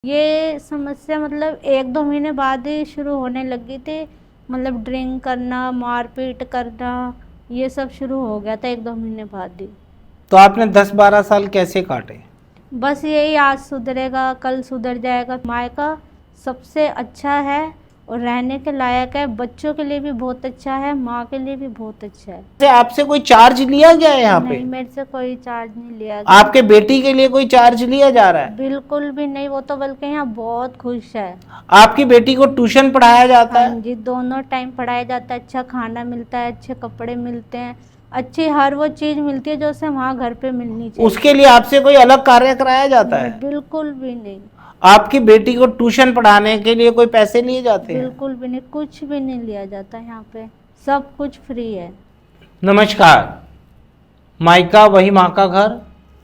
ये समस्या मतलब 1-2 महीने बाद ही शुरू होने लगी थी। मतलब ड्रिंक करना, मारपीट करना, ये सब शुरू हो गया था 1-2 महीने बाद ही। तो आपने 10-12 साल कैसे काटे? बस यही आज सुधरेगा, कल सुधर जाएगा। मायका सबसे अच्छा है और रहने के लायक है। बच्चों के लिए भी बहुत अच्छा है, माँ के लिए भी बहुत अच्छा है। से आपसे कोई चार्ज लिया गया है यहाँ पे? नहीं, मेरे से कोई चार्ज नहीं लिया गया। आपके बेटी के लिए कोई चार्ज लिया जा रहा है? बिल्कुल भी नहीं, वो तो बल्कि यहाँ बहुत खुश है। आपकी बेटी को ट्यूशन पढ़ाया जाता हाँ है? जी, दोनों टाइम पढ़ाया जाता है। अच्छा खाना मिलता है, अच्छे कपड़े मिलते हैं, अच्छी हर वो चीज़ मिलती है जो उसे वहाँ घर पे मिलनी चाहिए। उसके लिए आपसे कोई अलग कार्य कराया जाता है? बिल्कुल भी नहीं। आपकी बेटी को ट्यूशन पढ़ाने के लिए कोई पैसे लिए जाते हैं? बिल्कुल भी नहीं, कुछ भी नहीं लिया जाता यहाँ पे, सब कुछ फ्री है। नमस्कार, मायका वही माँ का घर।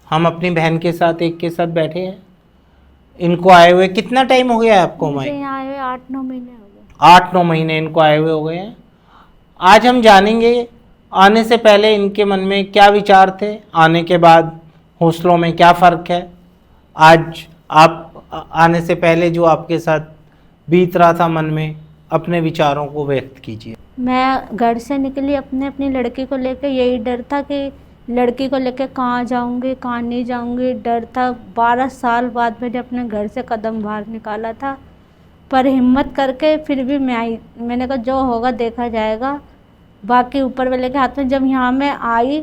हम अपनी बहन के साथ एक साथ बैठे हैं। इनको आए हुए कितना टाइम हो गया है आपको? मुझे मायका यहाँ आए हुए 8-9 महीने हो गए। 8-9 महीने इनको आए हुए हो गए हैं। आज हम जानेंगे आने से पहले इनके मन में क्या विचार थे, आने के बाद हौसलों में क्या फ़र्क है। आज आप आने से पहले जो आपके साथ बीत रहा था मन में, अपने विचारों को व्यक्त कीजिए। मैं घर से निकली अपनी लड़की को लेके, यही डर था कि लड़की को लेके कहाँ जाऊंगी, कहाँ नहीं जाऊंगी, डर था। 12 साल बाद मैंने अपने घर से कदम बाहर निकाला था, पर हिम्मत करके फिर भी मैं आई। मैंने कहा जो होगा देखा जाएगा, बाकी ऊपर वाले के हाथ में। जब यहाँ मैं आई,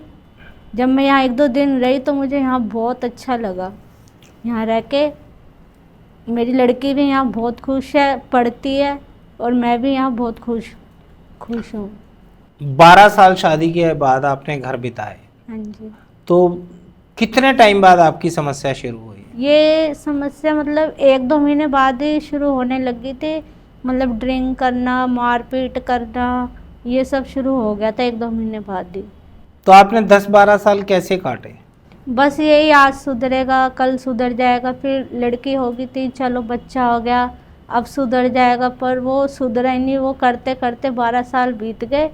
जब मैं यहाँ 1-2 दिन रही तो मुझे यहाँ बहुत अच्छा लगा। यहाँ रह के मेरी लड़की भी यहाँ बहुत खुश है, पढ़ती है, और मैं भी यहाँ बहुत खुश हूँ। 12 साल शादी के बाद आपने घर बिताए, हाँ जी। तो कितने टाइम बाद आपकी समस्या शुरू हुई? ये समस्या मतलब 1-2 महीने बाद ही शुरू होने लगी थी। मतलब ड्रिंक करना, मारपीट करना, ये सब शुरू हो गया था 1-2 महीने बाद ही। तो आपने 10-12 साल कैसे काटे? बस यही आज सुधरेगा, कल सुधर जाएगा। फिर लड़की होगी थी, चलो बच्चा हो गया, अब सुधर जाएगा, पर वो सुधरा ही नहीं। वो करते करते 12 साल बीत गए।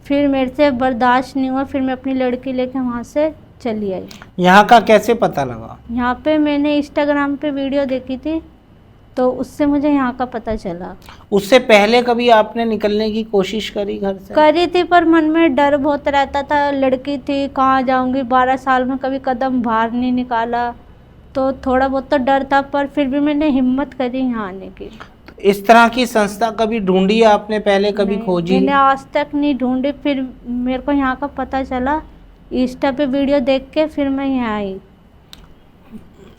फिर मेरे से बर्दाश्त नहीं हुआ, फिर मैं अपनी लड़की लेके वहाँ से चली आई। यहाँ का कैसे पता लगा? यहाँ पे मैंने इंस्टाग्राम पे वीडियो देखी थी, तो उससे मुझे यहाँ का पता चला। उससे पहले कभी आपने निकलने की कोशिश करी घर से? करी थी, पर मन में डर बहुत रहता था। लड़की थी, कहाँ जाऊँगी, 12 साल में कभी कदम बाहर नहीं निकाला, तो थोड़ा बहुत तो डर था, पर फिर भी मैंने हिम्मत करी यहाँ आने की। तो इस तरह की संस्था कभी ढूंढी आपने पहले, कभी नहीं, खोजी? मैंने आज तक नहीं ढूंढी। फिर मेरे को यहाँ का पता चला, इंस्टा पे वीडियो देख के फिर मैं यहाँ आई।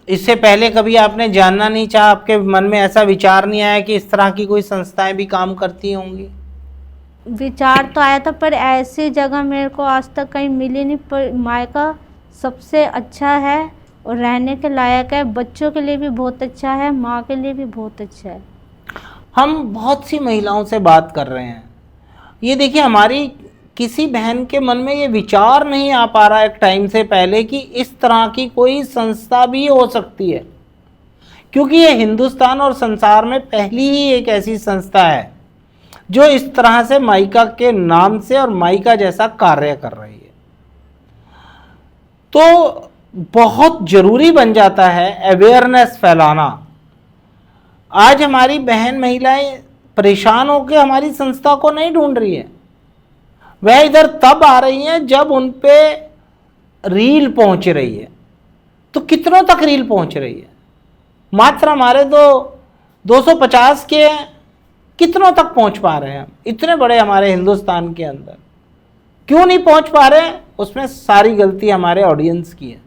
इससे पहले कभी आपने जानना नहीं चाहा, आपके मन में ऐसा विचार नहीं आया कि इस तरह की कोई संस्थाएं भी काम करती होंगी? विचार तो आया था, पर ऐसी जगह मेरे को आज तक कहीं मिली नहीं। पर मायका सबसे अच्छा है और रहने के लायक है। बच्चों के लिए भी बहुत अच्छा है, माँ के लिए भी बहुत अच्छा है। हम बहुत सी महिलाओं से बात कर रहे हैं। ये देखिए, हमारी किसी बहन के मन में ये विचार नहीं आ पा रहा एक टाइम से पहले कि इस तरह की कोई संस्था भी हो सकती है, क्योंकि ये हिंदुस्तान और संसार में पहली ही एक ऐसी संस्था है जो इस तरह से मायका के नाम से और मायका जैसा कार्य कर रही है। तो बहुत जरूरी बन जाता है अवेयरनेस फैलाना। आज हमारी बहन महिलाएं परेशान होकर हमारी संस्था को नहीं ढूंढ रही है, वह इधर तब आ रही हैं जब उन पे रील पहुंच रही है। तो कितनों तक रील पहुंच रही है? मात्र हमारे तो 250 के कितनों तक पहुंच पा रहे हैं? इतने बड़े हमारे हिंदुस्तान के अंदर क्यों नहीं पहुंच पा रहे हैं? उसमें सारी गलती हमारे ऑडियंस की है।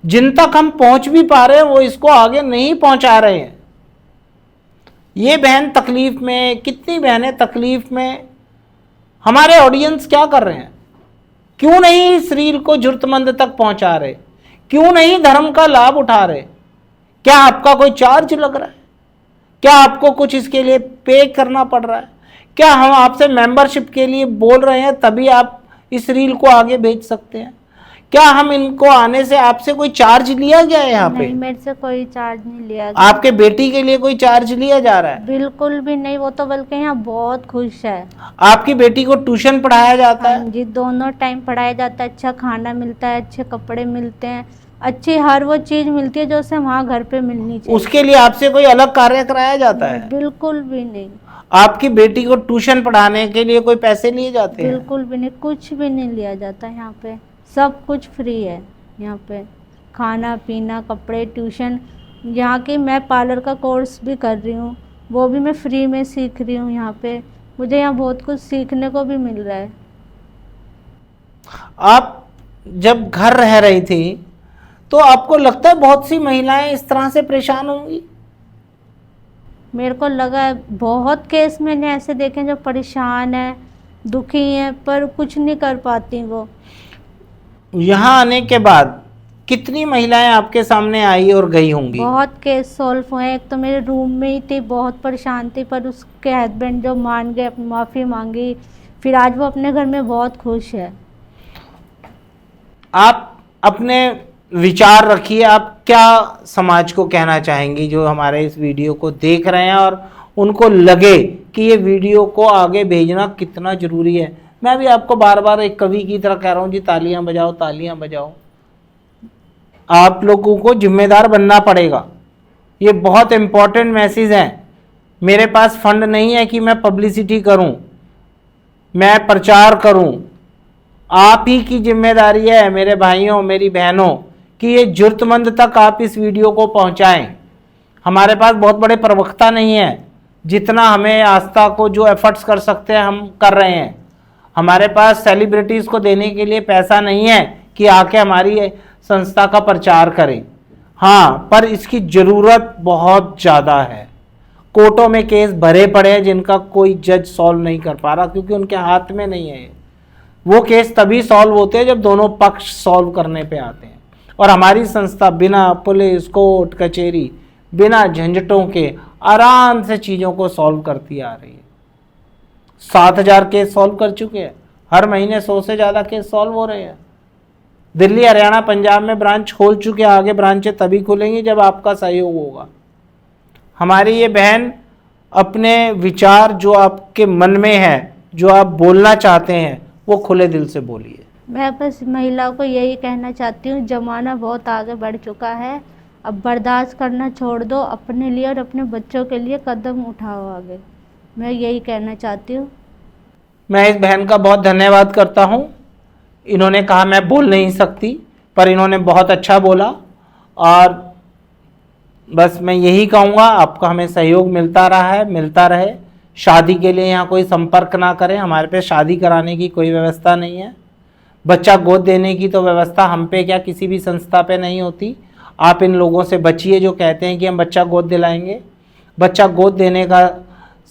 जिन तक हम पहुंच भी पा रहे हैं वो इसको आगे नहीं पहुंचा रहे हैं। ये बहन तकलीफ में, कितनी बहनें तकलीफ में, हमारे ऑडियंस क्या कर रहे हैं? क्यों नहीं इस रील को जरूरतमंद तक पहुंचा रहे? क्यों नहीं धर्म का लाभ उठा रहे? क्या आपका कोई चार्ज लग रहा है? क्या आपको कुछ इसके लिए पे करना पड़ रहा है? क्या हम आपसे मेंबरशिप के लिए बोल रहे हैं तभी आप इस रील को आगे भेज सकते हैं? क्या हम इनको आने से आपसे कोई चार्ज लिया गया है यहाँ पे? नहीं, मेरे से कोई चार्ज नहीं लिया गया। आपके बेटी के लिए कोई चार्ज लिया जा रहा है? बिल्कुल भी नहीं, वो तो बल्कि यहाँ बहुत खुश है। आपकी बेटी को ट्यूशन पढ़ाया जाता हाँ है? जी, दोनों टाइम पढ़ाया जाता है, अच्छा खाना मिलता है, अच्छे कपड़े मिलते हैं, अच्छी हर वो चीज मिलती है जो उसे वहाँ घर पे मिलनी चाहिए। उसके लिए आपसे कोई अलग कार्य कराया जाता है? बिल्कुल भी नहीं। आपकी बेटी को ट्यूशन पढ़ाने के लिए कोई पैसे लिए जाते हैं? बिल्कुल भी नहीं, कुछ भी नहीं लिया जाता यहाँ पे, सब कुछ फ्री है यहाँ पे। खाना पीना कपड़े ट्यूशन, यहाँ की मैं पार्लर का कोर्स भी कर रही हूँ, वो भी मैं फ्री में सीख रही हूँ यहाँ पे। मुझे यहाँ बहुत कुछ सीखने को भी मिल रहा है। आप जब घर रह रही थी तो आपको लगता है बहुत सी महिलाएं इस तरह से परेशान होंगी? मेरे को लगा है बहुत केस मैंने ऐसे देखे जो परेशान है, दुखी हैं, पर कुछ नहीं कर पाती वो। यहाँ आने के बाद कितनी महिलाएं आपके सामने आई और गई होंगी? बहुत केस सॉल्व हुए। एक तो मेरे रूम में ही थी, बहुत परेशान थी, पर उसके हस्बैंड जो मान गए, अपनी माफ़ी मांगी, फिर आज वो अपने घर में बहुत खुश है। आप अपने विचार रखिए, आप क्या समाज को कहना चाहेंगी जो हमारे इस वीडियो को देख रहे हैं और उनको लगे कि ये वीडियो को आगे भेजना कितना ज़रूरी है? मैं भी आपको बार बार एक कवि की तरह कह रहा हूँ जी, तालियां बजाओ तालियां बजाओ। आप लोगों को जिम्मेदार बनना पड़ेगा। ये बहुत इम्पोर्टेंट मैसेज है। मेरे पास फंड नहीं है कि मैं पब्लिसिटी करूं, मैं प्रचार करूं। आप ही की जिम्मेदारी है मेरे भाइयों मेरी बहनों कि ये जरूरतमंद तक आप इस वीडियो को पहुंचाएं। हमारे पास बहुत बड़े प्रवक्ता नहीं है, जितना हमें आस्था को जो एफर्ट्स कर सकते हैं हम कर रहे हैं। हमारे पास सेलिब्रिटीज़ को देने के लिए पैसा नहीं है कि आके हमारी संस्था का प्रचार करें। हाँ, पर इसकी ज़रूरत बहुत ज़्यादा है। कोर्टों में केस भरे पड़े हैं जिनका कोई जज सॉल्व नहीं कर पा रहा, क्योंकि उनके हाथ में नहीं है। वो केस तभी सॉल्व होते हैं जब दोनों पक्ष सॉल्व करने पे आते हैं। और हमारी संस्था बिना पुलिस कोर्ट कचहरी, बिना झंझटों के आराम से चीज़ों को सॉल्व करती आ रही है। 7,000 केस सॉल्व कर चुके हैं, हर महीने 100 से ज़्यादा केस सॉल्व हो रहे हैं। दिल्ली हरियाणा पंजाब में ब्रांच खोल चुके हैं, आगे ब्रांचें तभी खुलेंगी जब आपका सहयोग होगा। हमारी ये बहन अपने विचार जो आपके मन में है, जो आप बोलना चाहते हैं, वो खुले दिल से बोलिए। मैं बस महिलाओं को यही कहना चाहती हूँ, ज़माना बहुत आगे बढ़ चुका है, अब बर्दाश्त करना छोड़ दो, अपने लिए और अपने बच्चों के लिए कदम उठाओ आगे। मैं यही कहना चाहती हूँ। मैं इस बहन का बहुत धन्यवाद करता हूँ। इन्होंने कहा मैं बोल नहीं सकती, पर इन्होंने बहुत अच्छा बोला। और बस मैं यही कहूँगा, आपका हमें सहयोग मिलता रहा है, मिलता रहे। शादी के लिए यहाँ कोई संपर्क ना करें, हमारे पे शादी कराने की कोई व्यवस्था नहीं है। बच्चा गोद देने की तो व्यवस्था हम पे क्या किसी भी संस्था पे नहीं होती। आप इन लोगों से बचिए जो कहते हैं कि हम बच्चा गोद दिलाएंगे। बच्चा गोद देने का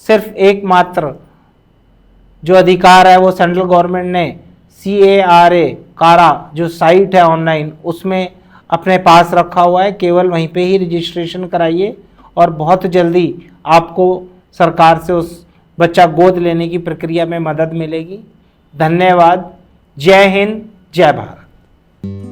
सिर्फ एकमात्र जो अधिकार है वो सेंट्रल गवर्नमेंट ने CARA कारा जो साइट है ऑनलाइन, उसमें अपने पास रखा हुआ है। केवल वहीं पे ही रजिस्ट्रेशन कराइए और बहुत जल्दी आपको सरकार से उस बच्चा गोद लेने की प्रक्रिया में मदद मिलेगी। धन्यवाद। जय हिंद, जय भारत।